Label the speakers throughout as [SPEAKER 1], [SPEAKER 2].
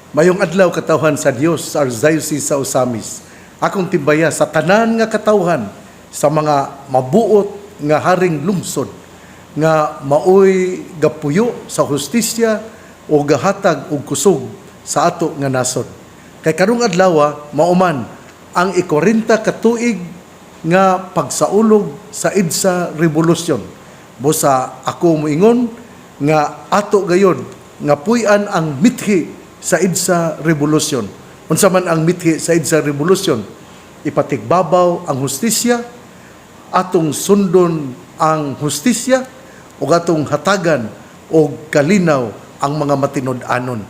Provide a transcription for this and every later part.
[SPEAKER 1] Mayong adlaw katawhan sa Dios sa Archdiocese sa Osamis. Akong timbaya sa tanan nga katawhan sa mga mabuot nga haring lungsod nga maoy gapuyo sa hustisya o gahatag og kusog sa ato nga nasod. Kay karong adlaw mauman ang 40 ka tuig nga pagsaulog sa EDSA Revolution. Busa ako moingon nga ato gayod nga puy-an ang mithi sa EDSA Revolution. Unsa man ang mithi sa EDSA Revolution? Ipatigbabaw ang hustisya, atong sundon ang hustisya, o atong hatagan o kalinaw ang mga matinud-anon.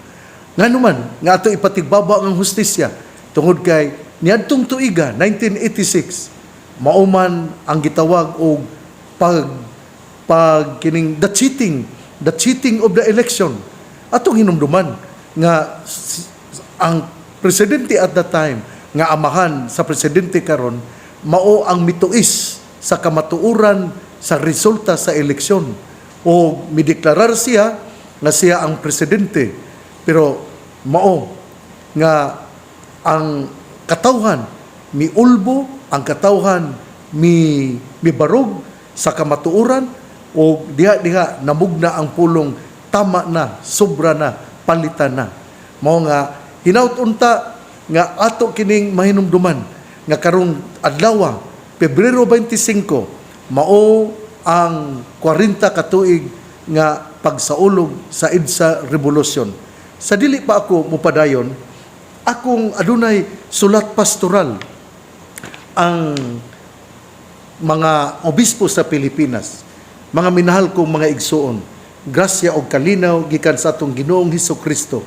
[SPEAKER 1] Nga naman, nga ato ipatigbabaw ang hustisya, tungod kay niadtong tuiga, 1986, mauman ang gitawag og kining the cheating of the election. Atong hinumduman nga ang presidente at that time nga amahan sa presidente karon mao ang mituis sa kamatuoran sa resulta sa eleksyon o mideklarar siya nga siya ang presidente, pero mao nga ang katawhan miulbo, ang katawhan mibarog sa kamatuoran o diha namugna ang pulong tama na, sobra na, palitan na. Mao nga hinaut-unta nga ato kining mahinumduman nga karong adlaw Pebrero 25 mao ang 40 ka tuig nga pagsaulog sa EDSA Revolution. Sa dili pa ako mupadayon, akong adunay sulat pastoral ang mga obispo sa Pilipinas. Mga minahal kong mga igsuon, grasya o kalinaw gikan sa atong Ginoong Hesukristo.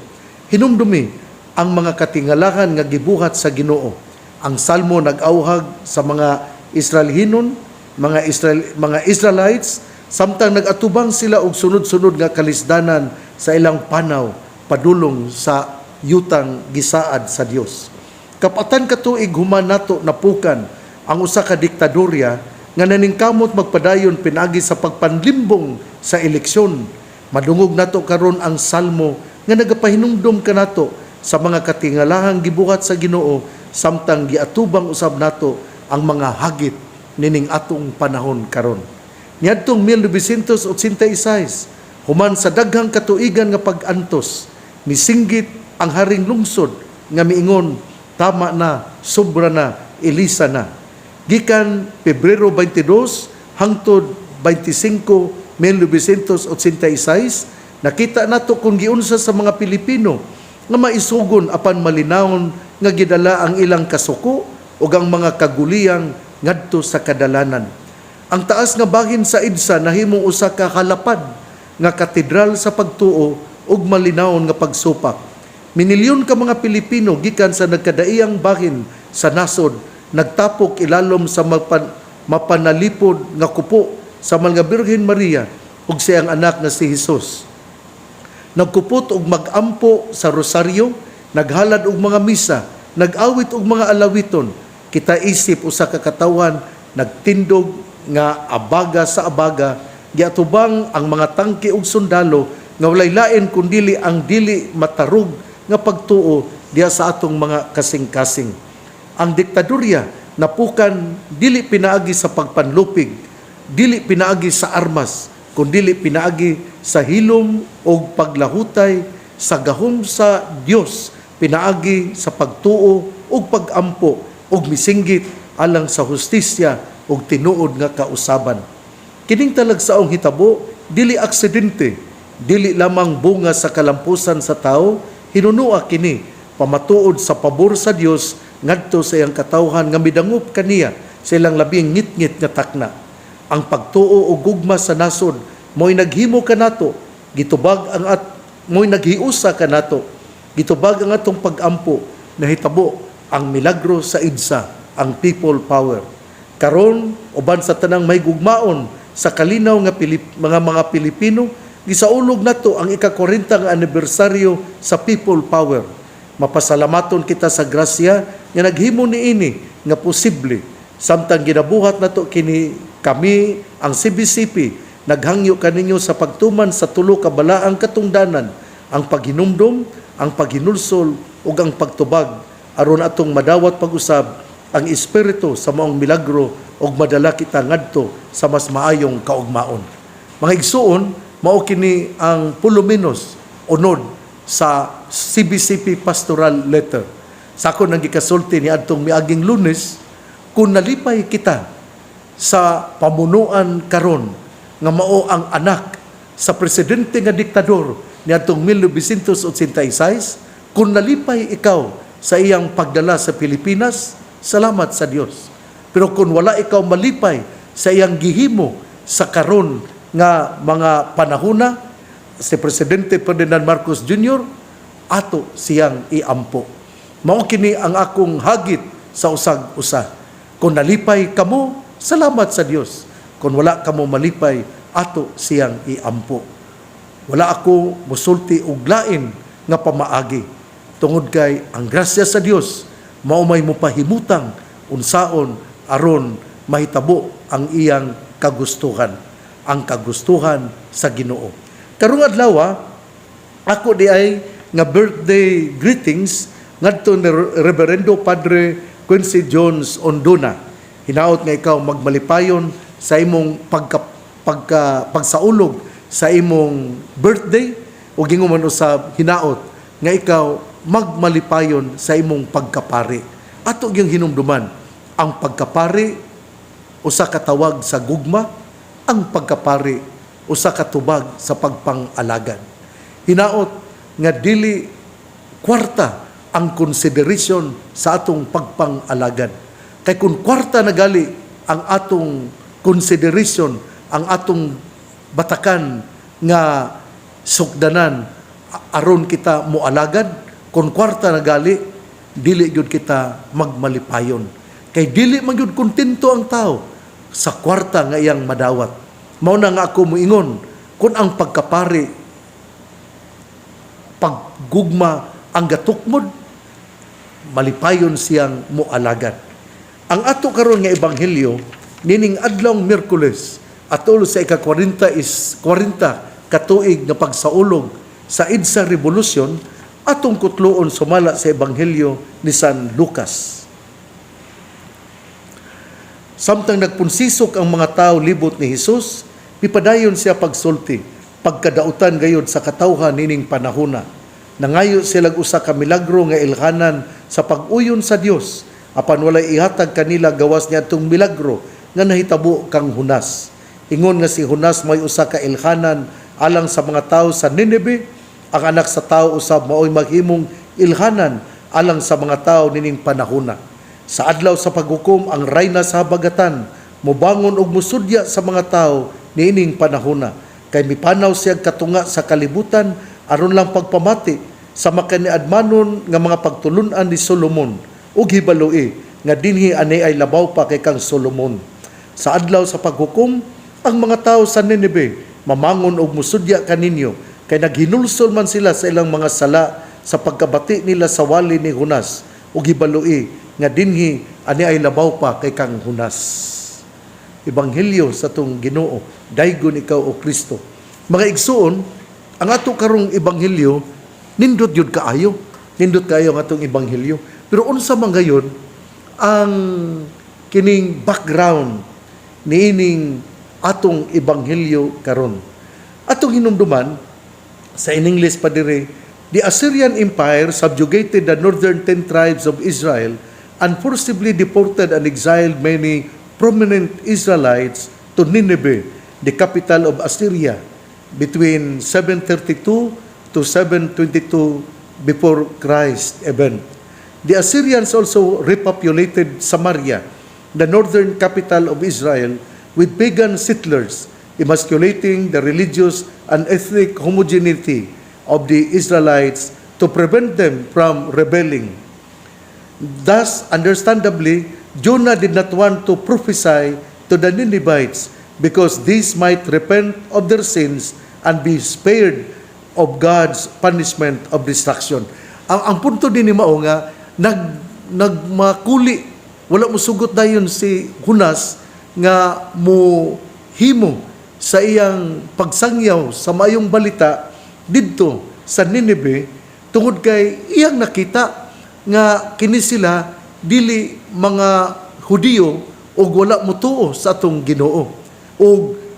[SPEAKER 1] Hinumdumi ang mga katingalahan nga gibuhat sa Ginoo. Ang salmo nag-auhag sa mga Israelihinon, mga Israelites, samtang nag-atubang sila og sunod-sunod nga kalisdanan sa ilang panaw padulong sa yutang gisaad sa Dios. Kapatan katuig human nato napukan ang usa ka diktadorya nga naningkamot magpadayon pinagi sa pagpanlimbong sa eleksyon. Madungog nato karon ang salmo nga nagapahinumdom kanato sa mga katingalahang gibuhat sa Ginoo samtang giatubang usab nato ang mga hagit nining atong panahon karon. Niadtong 1986, human sa daghang katuigan nga pag-antos, misinggit ang haring lungsod nga miingon, tama na, sobra na, ilisa na. Gikan Pebrero 22 hangtod 25, 1986, nakita nato kung giunsa sa mga Pilipino nga maisugon apan malinawon nga gidala ang ilang kasuko o ang mga kaguliyang ngadto sa kadalanan. Ang taas nga bahin sa EDSA nahimong usa ka halapad nga katedral sa pagtuo ug malinawon nga pagsupak. Minilyon ka mga Pilipino gikan sa nagkadaiyang bahin sa nasod nagtapok ilalom sa mapanalipod nga kupo sa mga Birhen Maria ug siyang anak na si Jesus. Nagkupot og magampo sa rosaryo, naghalad og mga misa, nag-awit og mga alawiton. Kita isip usa ka katawhan nagtindog nga abaga sa abaga, giatubang ang mga tangke ug sundalo nga walay lain kundili ang dili matarug nga pagtuo diha sa atong mga kasing-kasing. Ang diktadorya napukan dili pinaagi sa pagpanlupig, dili pinaagi sa armas, kundi pinaagi sa hilom o paglahutay sa gahom sa Dios, pinaagi sa pagtuo o pagampo o misinggit alang sa hustisya o tinuod nga kausaban. Kining talagsaong hitabo, dili aksidente, dili lamang bunga sa kalampusan sa tao, hinunua kini pamatuod sa pabor sa Dios ngadto sa iyang katawhan nga midangup kaniya sa ilang labing ngit-ngit nga takna. Ang pagtuo o gugma sa nasod mo'y naghimo kanato, gitubag ang mo'y naghiusa kanato, gitubag ang atong pagampo, nahitabo ang milagro sa EDSA, ang people power. Karon uban sa tanang may gugmaon sa kalinaw nga mga Pilipino, gisaulog nato ang ika-40 nga anibersaryo sa people power. Mapasalamaton kita sa grasya nga naghimo niini nga posible samtang ginabuhat nato kini kami ang CBCP naghangyo kaninyo sa pagtuman sa tulo ka balaang katungdanan, ang paghinumdom, ang paghinulsol ug ang pagtubag aron atong madawat pag-usab ang espiritu sa maong milagro ug madala kita ngadto sa mas maayong kaugmaon. Mga igsuon, mao kini ang puluminos unod sa CBCP Pastoral Letter. Sa ako nang gikasulti ni adtong miaging Lunes, kung nalipay kita sa pamunuan karon nga mao ang anak sa presidente nga diktador niadtong 1986, kung nalipay ikaw sa iyang pagdala sa Pilipinas, salamat sa Dios. Pero kung wala ikaw malipay sa iyang gihimo sa karon nga mga panahona, si Presidente Ferdinand Marcos Jr., ato siyang iampo. Mao kini ang akong hagit sa usag-usa. Kung nalipay kamo, salamat sa Dios. Kung wala kamo malipay, ato siyang iampo. Wala ako musulti og lain nga pamaagi. Tungod kay ang grasya sa Dios mao may mopahimutang unsaon aron mahitabo ang iyang kagustuhan, ang kagustuhan sa Ginoo. Karong adlaw, ako di ay nga birthday greetings ngadto ni Reverendo Padre Quincy Jones Onduna. Hinaot nga ikaw magmalipayon sa imong pagsaulog sa imong birthday ug gingon usab hinaot nga ikaw magmalipayon sa imong pagkapari. Ato gyung hinumduman ang pagkapari usa ka tawag sa gugma, ang pagkapari usa ka tubag sa pagpang-alagad. Hinaot nga dili kwarta ang consideration sa atong pagpang-alagad. Kay kung kwarta na gali ang atong consideration, ang atong batakan nga sukdanan aron kita moalagad, kung kwarta na gali, dili gyud kita magmalipayon. Kay dili man gyud kontento ang tao sa kwarta nga iyang madawat. Mao na nga ako moingon, kung ang pagkapari, paggugma ang gatukmod, malipayon siyang moalagad. Ang ato karon nga ebanghelyo nining adlawng Miyerkules atol sa ika-40 is 40 katuig nga pagsaulog sa EDSA Revolution, atong kutloon sumala sa ebanghelyo ni San Lucas. Samtang nagpunsisok ang mga tao libot ni Hesus, pipadayon siya pagsulti, pagkadautan gayud sa katawhan nining panahona. Nangayo sila usa ka milagro nga ilhanan sa pag-uyon sa Dios, apan walay ihatag kanila gawas niadtong milagro nga nahitabo kang Hunas. Ingon nga si Hunas may usa ka ilhanan alang sa mga tao sa Nineve, ang anak sa tao usab maoy maghimong ilhanan alang sa mga tao nining panahona. Sa adlaw sa paghukom ang rayna sa habagatan mobangon og musudya sa mga tao niining panahona, kay mipanaw siya katunga sa kalibutan aron lang pagpamati sa makaniadmanon nga mga pagtulunan ni Solomon ug hibaloi nga dinhi ani ay labaw pa kay kang Solomon. Sa adlaw sa paghukom ang mga tao sa Nineve mamangon og musudya kaninyo, kay naghinulsol man sila sa ilang mga sala sa pagkabati nila sa wali ni Hunas ug hibaloi nga dinhi ani ay labaw pa kay kang Hunas. Ebanghelyo sa tong Ginoo, daygon ikaw o Kristo. Mga igsuon, ang ato karong ebanghelyo nindot yun kaayo. Nindot kaayo ang atong ebanghelyo. Pero unsa man gayon ang kining background niining atong ebanghelyo karon. Atong hinumduman sa in English pa dire, the Assyrian Empire subjugated the northern 10 tribes of Israel and forcibly deported and exiled many prominent Israelites to Nineveh, the capital of Assyria, between 732 to 722 before Christ event. The Assyrians also repopulated Samaria, the northern capital of Israel, with pagan settlers, emasculating the religious and ethnic homogeneity of the Israelites to prevent them from rebelling. Thus, understandably, Jonah did not want to prophesy to the Ninevites because these might repent of their sins and be spared of God's punishment of destruction. Ang punto din ni mao nga nagmakuli, wala mo sugot dayon si Hunas nga mo himo sa iyang pagsangyaw sa mayong balita didto sa Nineveh tungod kay iyang nakita nga kini sila dili mga Hudiyo o wala mutuo sa atong Ginoo. O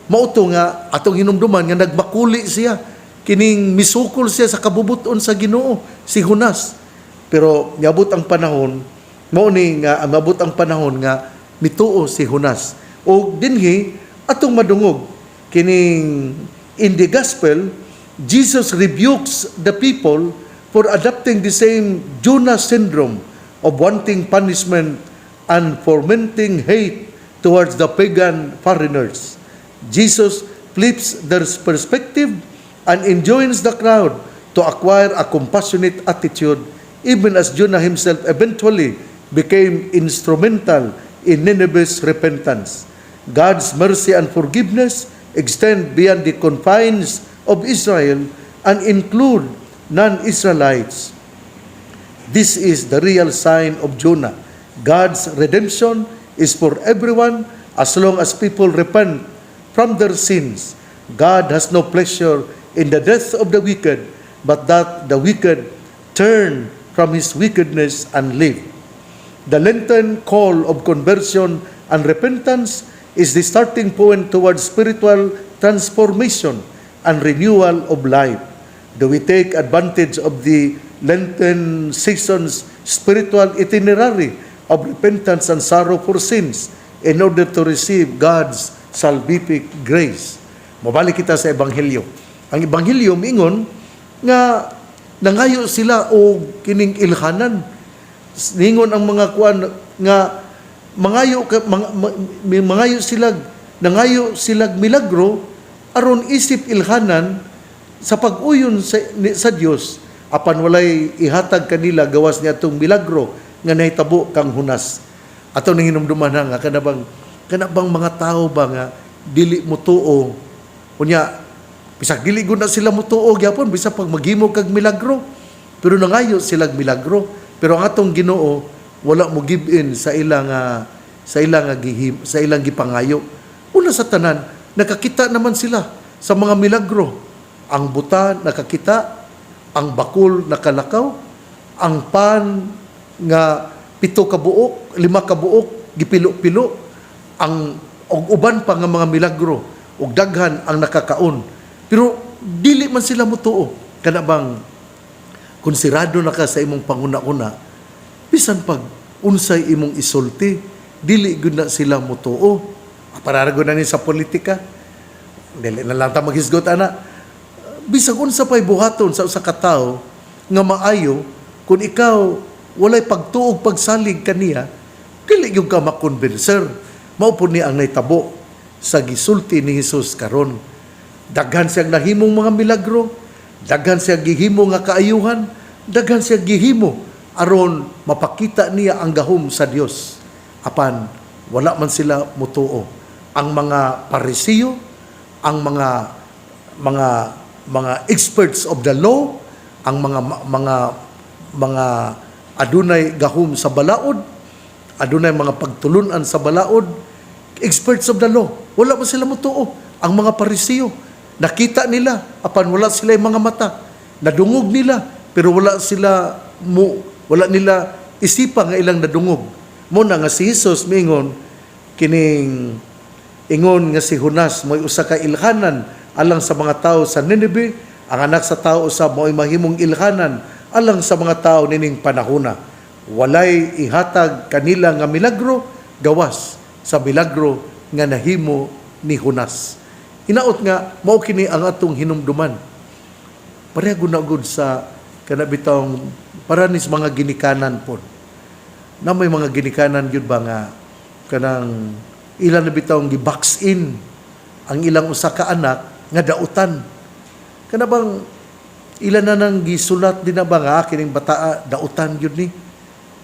[SPEAKER 1] mauto nga atong hinumduman nga nagmakuli siya, kining misukol siya sa kabubuton sa Ginoo, si Jonas. Pero niabot ang panahon, mabot ang panahon nga mituo si Jonas. O dinhi atong madungog kining in the gospel, Jesus rebukes the people for adopting the same Jonah syndrome of wanting punishment and fomenting hate towards the pagan foreigners. Jesus flips their perspective and enjoins the crowd to acquire a compassionate attitude, even as Jonah himself eventually became instrumental in Nineveh's repentance. God's mercy and forgiveness extend beyond the confines of Israel and include non-Israelites. This is the real sign of Jonah. God's redemption is for everyone as long as people repent from their sins. God has no pleasure in the death of the wicked, but that the wicked turn from his wickedness and live. The Lenten call of conversion and repentance is the starting point towards spiritual transformation and renewal of life. Do we take advantage of the Lenten season's spiritual itinerary of repentance and sorrow for sins in order to receive God's salvific grace? Mabalik kita sa Ebanghelyo. Ang Ebanghelyo mingon nga nangayo sila o kining ilhanan. Ningon ang mga kuan nga mangayo silag milagro aron isip ilhanan sa pag-uyon sa Dios apan walay ihatag kanila gawas niya atong milagro nga nahitabo kang Jonas. Ato ning hinumduman nga kanabang mga tao ba nga dili mutuo unya bisag dili gud na sila mutuo gyapon bisag pag maghimo kag milagro pero nangayo silag milagro pero ang atong Ginoo wala mo give in sa ilang gipangayo. Una sa tanan nakakita naman sila sa mga milagro. Ang buta nakakita, ang bakul nakalakaw, ang pan nga 7 ka buok, 5 ka buok gipilo-pilo, ang og uban pa nga mga milagro ug daghan ang nakakaon. Pero dili man sila mutuo. Kana bang konsirado na ka sa imong panguna-una, bisan pag unsay imong isulti, dili gud na sila mutuo. Pararago na ni sa politika. Dili na lang ta maghisgot ana. Bisag unsa pay buhaton sa usa ka tawo nga maayo kung ikaw walay pagtuog pagsalig kaniya, dili gyud ka makonbenser. Mao po ni ang naitabo sa gisulti ni Hesus karon. Daghan siyang nahimong mga milagro, daghan siyang gihimo nga kaayuhan, daghan siyang gihimo aron mapakita niya ang gahom sa Dios. Apan wala man sila mutuo. Ang mga Parisiyo, ang mga experts of the law, ang mga adunay gahom sa balaod, adunay mga pagtulunan sa balaod, experts of the law, wala man sila mutuo. Ang mga Parisiyo, nakita nila, apan wala sila mga mata, nadungog nila, pero wala nila isipa nga ilang nadungog. Muna nga si Jesus mingon kining ingon nga si Jonas mo'y usa ka ilhanan alang sa mga tao sa Nineveh, ang anak sa tao usab mo'y mahimong ilhanan alang sa mga tao nining panahona. Walay ihatag kanila nga milagro gawas sa milagro nga nahimo ni Jonas. Hinaot nga mao kini ang atong hinumduman. Pareha gud sa kanabitong paranis mga ginikanan pod. Na may mga ginikanan gyud ba nga kanang ilan na bitawng gi-box in ang ilang usa ka anak nga dautan. Kana bang ilan na nang gisulat din na ba nga kining bataa dautan gyud ni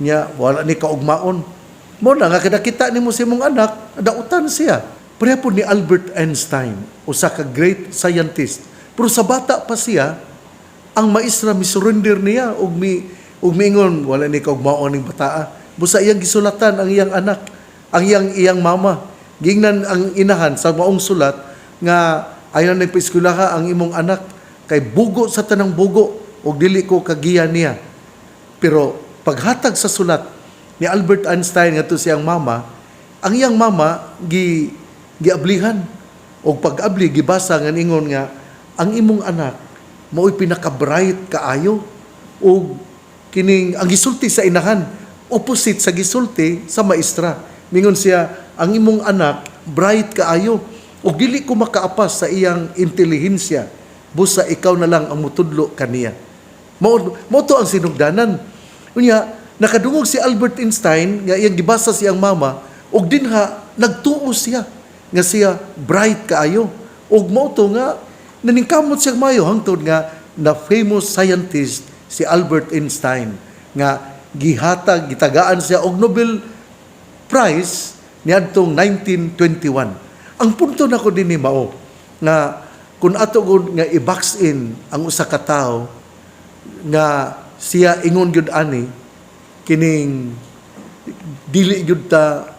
[SPEAKER 1] nya wala ni kaugmaon. Mo na nga kada nimo sa imong anak dautan siya. Pareha po ni Albert Einstein, usa ka great scientist. Pero sa bata pa siya, ang maestra misurrender niya ug miingon wala ni kaugmaon ning bataa. Busa iyang gisulatan ang iyang anak, ang iyang mama. Gingnan ang inahan sa maong sulat nga ayon na paeskulaha ang imong anak kay bugo sa tanang bugo o dili ko kagiya niya. Pero paghatag sa sulat ni Albert Einstein ngadto siyang mama, ang iyang mama giablihan o pag-abli gibasa nga ingon nga ang imong anak mao'y pinaka-bright kaayo o kining ang gisulti sa inahan opposite sa gisulti sa maestra. Mingon siya, ang imong anak bright kaayo ug dili ko makaapas sa iyang intelihensya busa ikaw na lang ang mutudlo kaniya. Mao to ang sinugdanan. Unya nakadungog si Albert Einstein nga iyang gibasa siyang mama ug dinha nagtuo siya nga siya bright kaayo ug mao to nga naningkamot siya mayo hangtod nga na famous scientist si Albert Einstein nga gitagaan siya og Nobel Prize niadtong 1921. Ang punto nako dinhi mao nga kun ato gud nga i-box in ang usa ka tawo nga siya ingon gyud ani kining dili gyud ta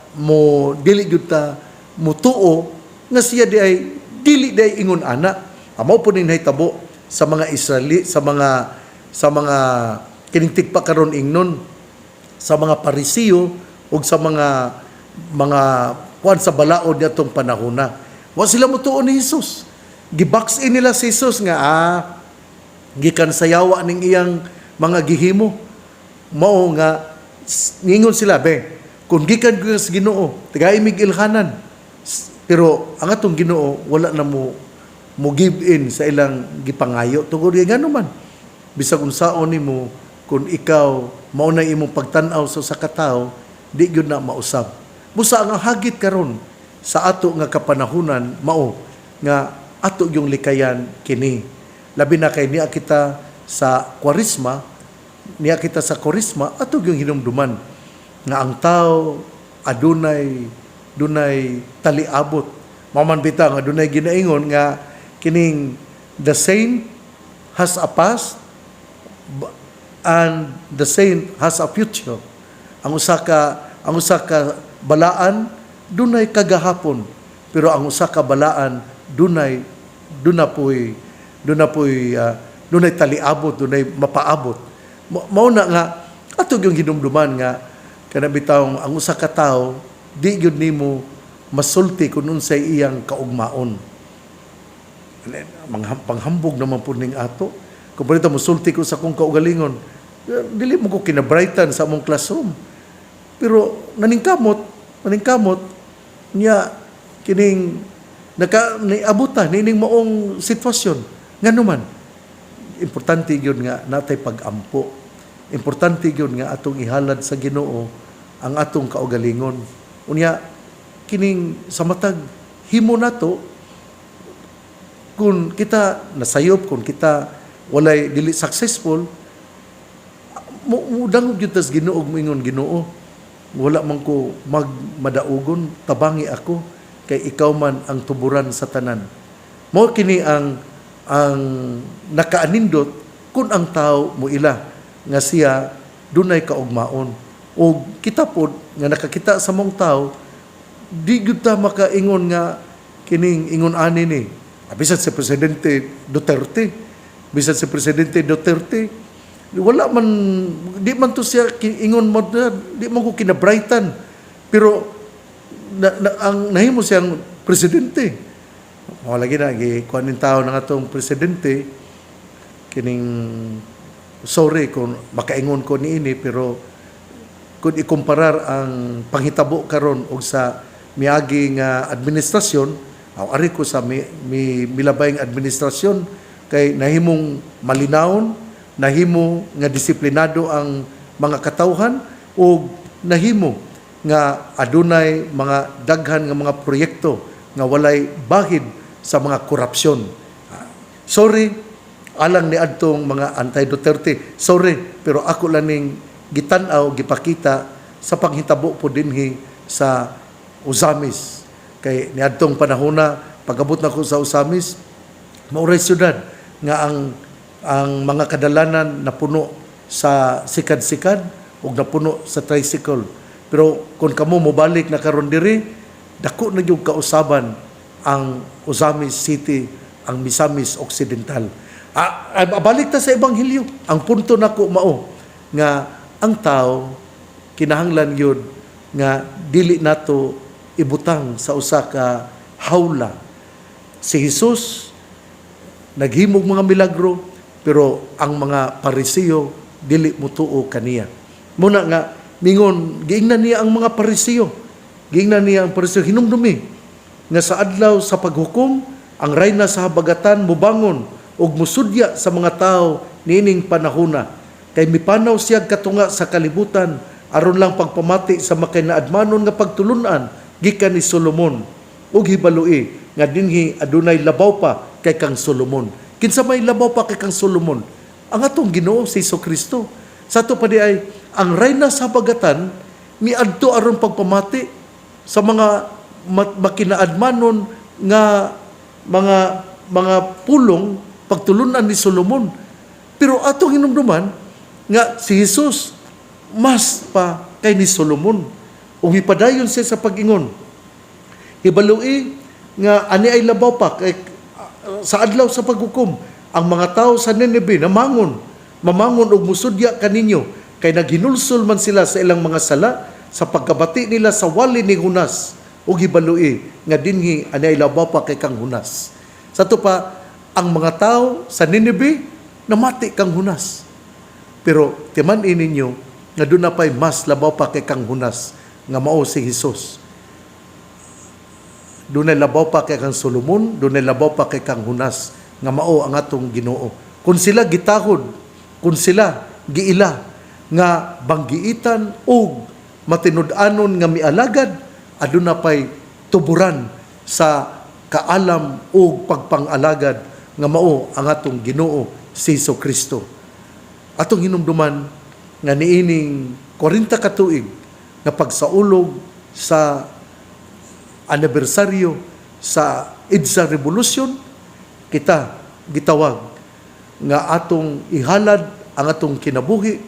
[SPEAKER 1] mutuo nga siya di ay dili day ingon ana. Amo po ning nahitabo sa mga Israeli, sa mga kining tigpa karon ingnon, sa mga Parisiyo ug sa mga kuan sa balaod niadtong panahona. Wa sila mutuo ni Hesus. Gibox in nila si Hesus nga gikan sayawa ning iyang mga gihimo. Mao nga ningon sila kung gikan ko sa Ginoo, tigay mig ilhanan. Pero ang atong Ginoo wala na mo give in sa ilang gipangayo. Tungod kay ngano man bisag unsaon nimo kung ikaw mao na imong pagtan-aw sa katawo, di gyud na mausab. Busa ang hagit karon sa ato nga kapanahunan mao nga ato yung likayan kini. Labi na kay niya kita sa Kwaresma, ato yung hinumduman nga ang tao adunay taliabot. Maman bitaw adunay ginaingon nga kining the saint has a past and the saint has a future. Ang usa ka balaan dunay kagahapon, pero ang usa ka balaan dunay taliabot, dunay mapaabot. Mao na nga ato yung hinumduman nga kana bitaw ang usa ka tawo di gyud nimo masulti kun unsay iyang kaugmaon. Panghambog naman po ning ato. Kung pa mo sulti ko sa kong kaugalingon, dili mo ko kinabrightan sa among classroom. Pero naningkamot niya kining niabutan nining maong sitwasyon. Ngano man, importante gyud nga natay pag-ampo. Importante gyud nga atong ihalad sa Ginoo ang atong kaugalingon. Unya kining sa matag himo nato kung kita nasayop, kung kita walay dili successful, mudang gyud tas Ginoo moingon Ginoo, wala man ko madaugon, tabangi ako kay ikaw man ang tuburan sa tanan. Mao kini ang nakaanindot kun ang tao moila nga siya dunay kaugmaon. O kita pod nga nakakita sa mong tao, di gyud ta makaingon nga kining ingon ani ni. Bisan si Presidente Duterte, wala man, di man to siya ingon mo, di man ko kinabrightan. Pero ang nahimo siyang presidente. Wala gina, kuhanin tao ng atong presidente, kining, sorry kung makaingon ko niini, pero kung ikumparar ang panghitabo karon og sa miagi nga administrasyon, ari ko sa milabayng administrasyon kay nahimong malinawon, nahimo nga disiplinado ang mga katawhan o nahimo nga adunay mga daghan nga mga proyekto nga walay bahid sa mga korupsyon. Sorry, alang ni adtong mga anti-Duterte. Sorry, pero ako lang ning gitan-aw, gipakita sa panghitabo po dinhi sa Usamis. Kay niadtong panahona, pag-abot na ko sa Usamis, mauray syudad nga ang mga kadalanan napuno sa sikad-sikad o napuno sa tricycle. Pero kung kamo mobalik na karon diri, dako na yung kausaban ang Usamis City, ang Misamis Occidental. Balik ta sa Ebanghelyo. Ang punto nako mao nga ang tao kinahanglan yun nga dili nato ibutang sa usa ka hawla. Si Jesus naghimog mga milagro, pero ang mga Parisiyo dili mutuo kaniya. Muna nga mingon giingnan niya ang mga Parisiyo. Giingnan niya ang Parisiyo hinumdumi nga sa adlaw sa paghukom ang reyna sa habagatan mubangon ug musudya sa mga tao niining panahona. Kay mipanaw siya katunga sa kalibutan aron lang pagpamati sa makinaadmanon nga pagtulunan gikan ni Solomon. Ug hibalui nga dinhi adunay labaw pa kay kang Solomon. Kinsa may labaw pa kay kang Solomon? Ang atong Ginoo si Jesucristo. Sa ato pa di ay ang reyna sa habagatan miadto aron pagpamati sa mga makinaadmanon nga mga pulong pagtulunan ni Solomon. Pero atong hinumduman nga si Jesus mas pa kay ni Solomon. Ug ipadayon siya sa pag-ingon. Hibalui nga ani ay labaw pa kay sa adlaw sa paghukom ang mga tao sa Nineveh mamangon og musudya kaninyo kay naghinulsol man sila sa ilang mga sala sa pagkabati nila sa wali ni Hunas. Ug hibalui nga dinhi ani ay labaw pa kay kang Hunas. Sa to pa ang mga tao sa Nineveh namati kang Hunas. Pero timan-in ninyo nga doon na pa'y mas labaw pa kay kang Hunas nga mao si Jesus. Doon ay labaw pa kay kang Solomon, doon ay labaw pa kay kang Hunas nga mao ang atong Ginoo. Kung sila gitahod, kung sila giila nga banggiitan o matinud-anon nga mialagad, aduna pa'y tuburan sa kaalam o pagpangalagad nga mao ang atong Ginoo si Jesucristo. Atong hinumduman nga niining 40 ka tuig nga pagsaulog sa anibersaryo sa EDSA Revolution, kita gitawag nga atong ihalad ang atong kinabuhi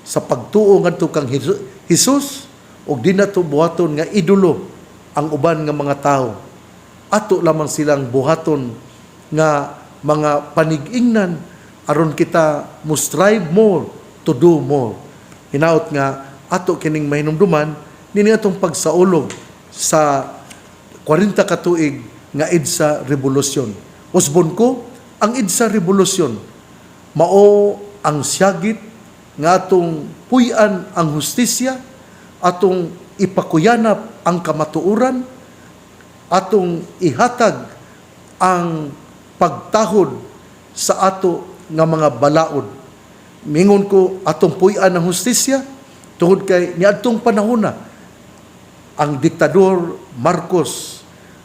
[SPEAKER 1] sa pagtuo ngadto kang Hesus ug di nato buhaton nga idolo ang uban nga mga tao. Ato lamang silang buhaton nga mga panig-ingnan aron kita mo strive more to do more. Hinaot nga ato kining mahinumduman nini atong pagsaulog sa 40 ka tuig nga EDSA Revolution. Usbon ko, ang EDSA Revolution mao ang siyagit nga atong puy-an ang hustisya, atong ipakuyanap ang kamatuoran, atong ihatag ang pagtahod sa ato nga mga balaod. Mingon ko atong puy-an ang hustisya tungod kay niadtong panahon na ang diktador Marcos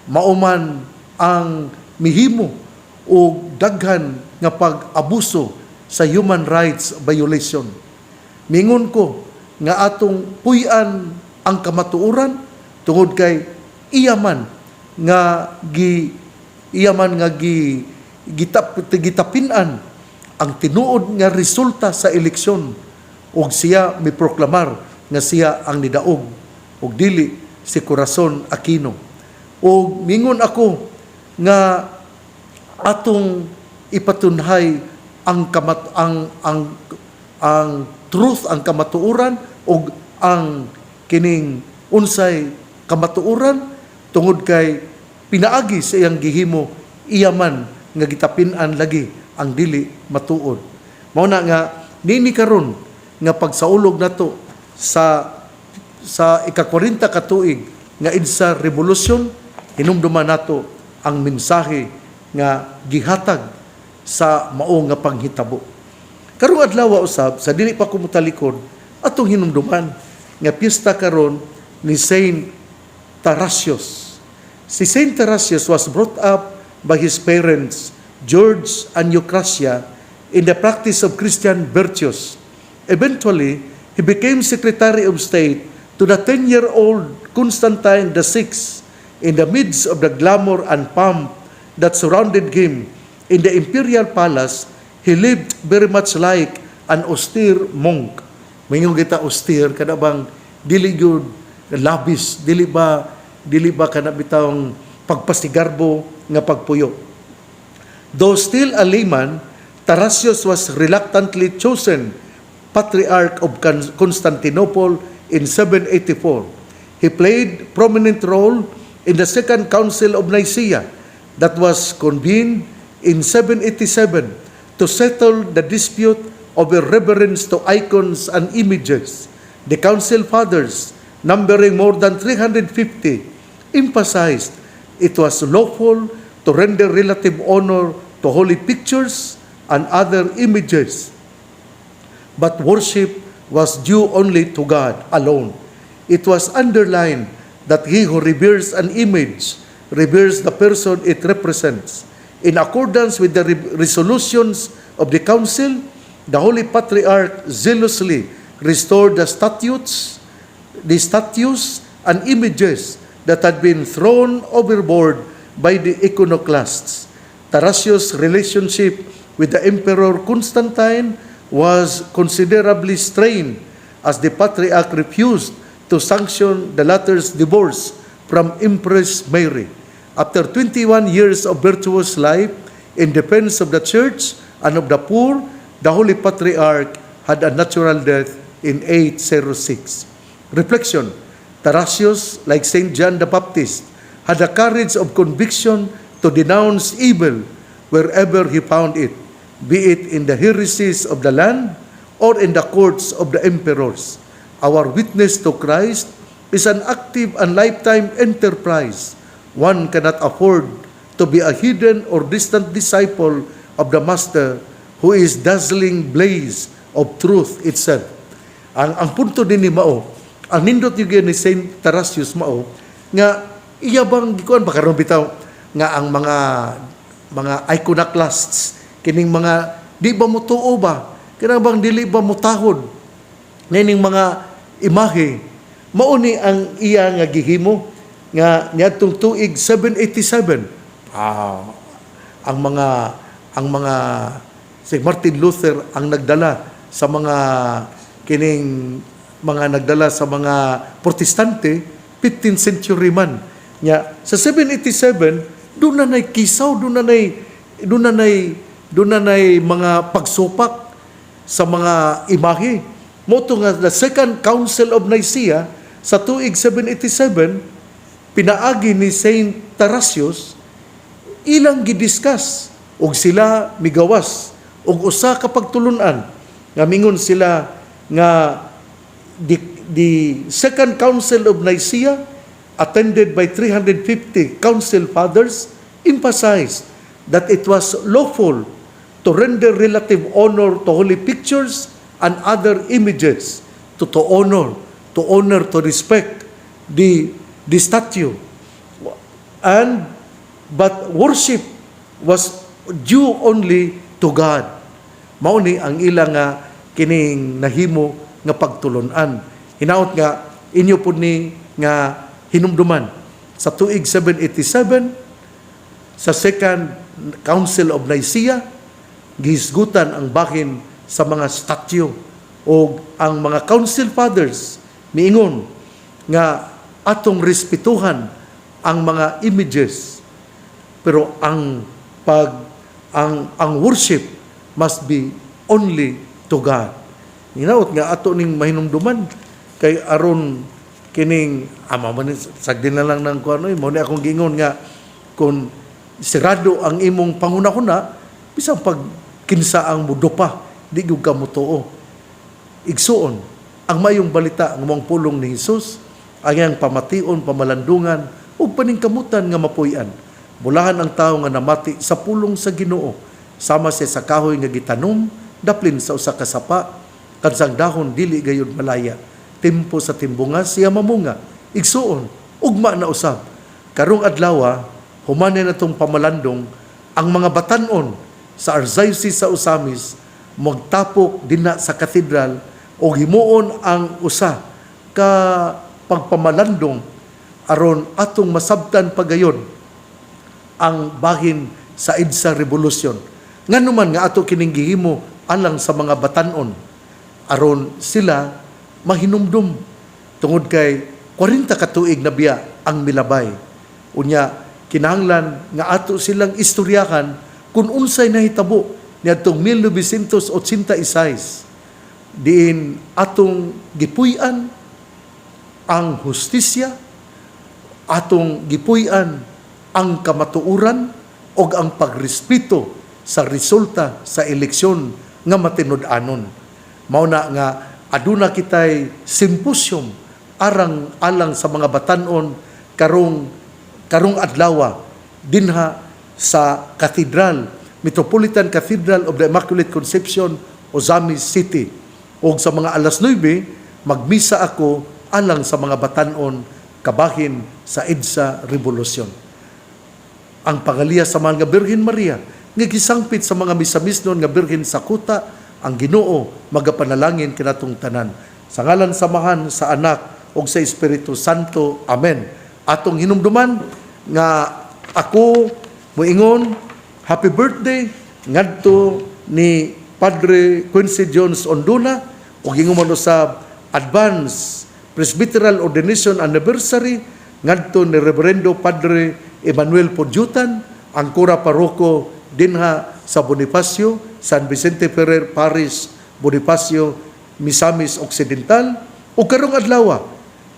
[SPEAKER 1] mauman ang mihimo o daghan nga pag-abuso sa human rights violation. Mingon ko nga atong puy-an ang kamatuoran tungod kay iyaman nga gitapinan ang tinuod nga resulta sa eleksyon ug siya miproklamar nga siya ang nidaog ug dili si Corazon Aquino. Ug mingon ako nga atong ipatunhay ang truth, ang kamatuoran ug ang kining unsay kamatuoran tungod kay pinaagi sa iyang gihimo iyaman nga gitapin-an lagi ang dili matuod. Mao na nga nini karon nga pagsaulog nato sa ika-40 ka tuig nga EDSA Revolution, hinumduman nato ang mensahe nga gihatag sa mao nga panghitabo. Karong adlaw usab sa dili pa ko motalikod atong hinumduman nga piyesta karon ni Saint Tarasius. Si Saint Tarasius was brought up by his parents, George and Eucrasia, in the practice of Christian virtues. Eventually, he became Secretary of State to the 10-year-old Constantine VI in the midst of the glamour and pomp that surrounded him. In the imperial palace, he lived very much like an austere monk. Mayong kita austere, kada bang dili gyud labis, dili ba kana bitawng pagpasigarbo nga pagpuyo. Though still a layman, Tarasius was reluctantly chosen Patriarch of Constantinople in 784. He played prominent role in the Second Council of Nicaea that was convened in 787 to settle the dispute over reverence to icons and images. The Council Fathers, numbering more than 350, emphasized it was lawful to render relative honor to holy pictures and other images, but worship was due only to God alone. It was underlined that he who reveres an image reveres the person it represents. In accordance with the resolutions of the council, the Holy Patriarch zealously restored the statues and images that had been thrown overboard by the iconoclasts. Tarasius' relationship with the Emperor Constantine was considerably strained as the Patriarch refused to sanction the latter's divorce from Empress Mary. After 21 years of virtuous life in defense of the church and of the poor, the Holy Patriarch had a natural death in 806. Reflection: Tarasius, like Saint John the Baptist, had the courage of conviction to denounce evil wherever he found it, be it in the heresies of the land or in the courts of the emperors. Our witness to Christ is an active and lifetime enterprise. One cannot afford to be a hidden or distant disciple of the Master who is dazzling blaze of truth itself. Ang punto din ni Mao, ang nindot yung ni Saint Tarasius Mao, nga iyabang gikuan baka ron bitaw nga ang mga iconoclasts kining mga di ba mo tuo ba kinang bang dili ba mo tahod nining mga imahe mao ni ang iya nga gihimo nga niadtong tuig 787 ang mga si Martin Luther ang nagdala sa mga kining mga nagdala sa mga protestante 15th century man nya sa 787 doon na nay kisaw doon na nay mga pagsupak sa mga imahe mo to nga the Second Council of Nicaea sa tuig 787 pinaagi ni Saint Tarasius ilang gidiscuss og sila migawas og usa ka pagtulunan nga mingon sila nga the Second Council of Nicaea attended by 350 council fathers emphasized that it was lawful to render relative honor to holy pictures and other images to honor, to respect the statue. But worship was due only to God. Mao ni ang ilang nga kining nahimo nga pagtulunan. Hinaot nga inyo pud ni nga hinumduman sa tuig 787 sa Second Council of Nicaea gihisgutan ang bahin sa mga statue o ang mga council fathers miingon nga atong respetuhan ang mga images pero ang worship must be only to God. Hinaot nga ato ning mahinumduman kay aron kining sagdin na lang ng kuano mo ni akong gingon nga kung sirado ang imong pangunahuna bisang pag kinsa ang mudupa di gyud ka mutuo igsuon ang mayong balita ng mong pulong ni Hesus ang iyang pamation pamalandungan ug paningkamutan nga mapuy-an bulahan ang tawo nga namati sa pulong sa Ginoo sama siya sa kahoy nga gitanom daplin sa usa ka sapa kansang dahon dili gayud malaya tempo sa timbunga siya mamunga igsuon ugma na usab karong adlaw humanen natong pamalandong ang mga batan-on sa Archdiocese sa Osamis magtapok dinha sa katedral o himuon ang usa ka pagpamalandong aron atong masabtan pagayon ang bahin sa EDSA Revolution. Nganuman nga ato kining gihimo alang sa mga batan-on aron sila mahinumdum tungod kay 40 ka tuig na biya ang milabay. Unya kinahanglan nga ato silang istoryahan kung unsay nahitabo niadtong 1986 diin atong gipuy-an ang hustisya, atong gipuy-an ang kamatuoran o ang pagrespeto sa resulta sa eleksyon nga matinud-anon. Mao na nga aduna kitay simposyum alang sa mga batan-on karong adlaw dinha sa Metropolitan Cathedral of the Immaculate Conception, Ozamis City. O sa mga alas 9, magmisa ako alang sa mga batan-on kabahin sa EDSA Revolusyon. Ang pangaliya sa mga Birhen Maria, nga gisangpit sa mga misamisnon nga Birhen sa kuta, ang Ginoo magapanalangin kinatong tanan. Sa ngalan samahan sa Anak ug sa Espiritu Santo. Amen. Atong hinumduman nga ako moingon happy birthday ngadto ni Padre Quincy Jones Onduna ug hinumon usab advance Presbyteral Ordination Anniversary ngadto ni Reverendo Padre Emmanuel Podjutan, ang kura paroko dinha sa Bonifacio, San Vicente Ferrer Parish, Bonifacio, Misamis Occidental. Ug karong adlaw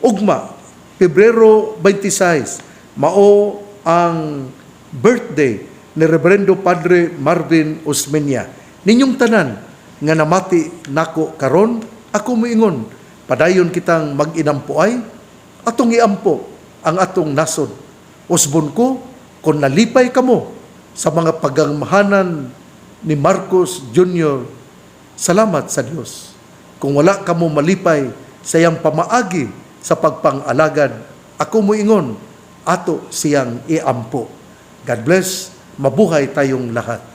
[SPEAKER 1] ugma Pebrero 26 mao ang birthday ni Reverendo Padre Marvin Osmeña. Ninyong tanan nga namati nako karon, ako moingon padayon kitang mag-inampuay atong iampo ang atong nasod. Usbon ko kung nalipay kamo sa mga pagangmahanan ni Marcos Jr., salamat sa Dios. Kung wala kamo malipay sa iyang pamaagi sa pagpang-alagad, ako moingon ato siyang iampo. God bless, mabuhay tayong lahat.